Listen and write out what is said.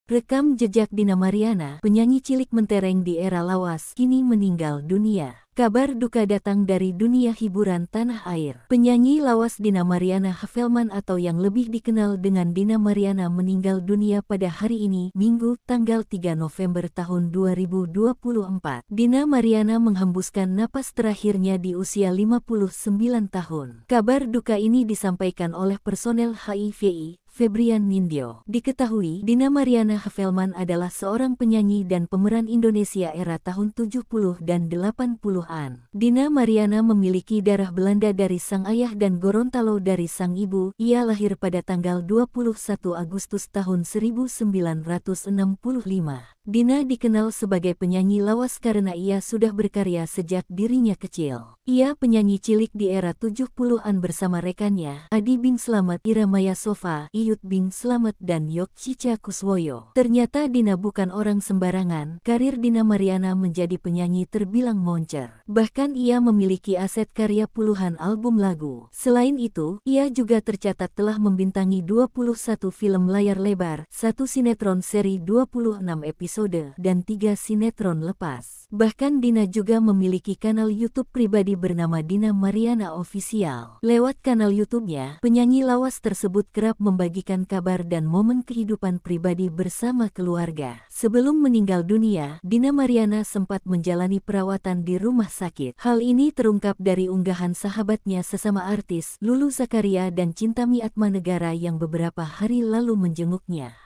Rekam jejak Dina Mariana, penyanyi cilik mentereng di era lawas, kini meninggal dunia. Kabar duka datang dari dunia hiburan tanah air. Penyanyi lawas Dina Mariana Havelman atau yang lebih dikenal dengan Dina Mariana meninggal dunia pada hari ini, Minggu, tanggal 3 November tahun 2024. Dina Mariana menghembuskan napas terakhirnya di usia 59 tahun. Kabar duka ini disampaikan oleh personel HIVI, Febrian Nindyo. Diketahui, Dina Mariana Havelman adalah seorang penyanyi dan pemeran Indonesia era tahun 70 dan 80-an. Dina Mariana memiliki darah Belanda dari sang ayah dan Gorontalo dari sang ibu. Ia lahir pada tanggal 21 Agustus tahun 1965. Dina dikenal sebagai penyanyi lawas karena ia sudah berkarya sejak dirinya kecil. Ia penyanyi cilik di era 70-an bersama rekannya, Adi Bing Slamet, Ira Maya Sova, Iyut Bing Slamet dan Yok Cica Kuswoyo. Ternyata Dina bukan orang sembarangan. Karir Dina Mariana menjadi penyanyi terbilang moncer. Bahkan ia memiliki aset karya puluhan album lagu. Selain itu, ia juga tercatat telah membintangi 21 film layar lebar, 1 sinetron seri 26 episode, dan 3 sinetron lepas. Bahkan Dina juga memiliki kanal YouTube pribadi bernama Dina Mariana Official. Lewat kanal YouTube-nya, penyanyi lawas tersebut kerap membagikan kabar dan momen kehidupan pribadi bersama keluarga. Sebelum meninggal dunia, Dina Mariana sempat menjalani perawatan di rumah sakit. Hal ini terungkap dari unggahan sahabatnya sesama artis, Lulu Zakaria dan Cintami Atmanegara yang beberapa hari lalu menjenguknya.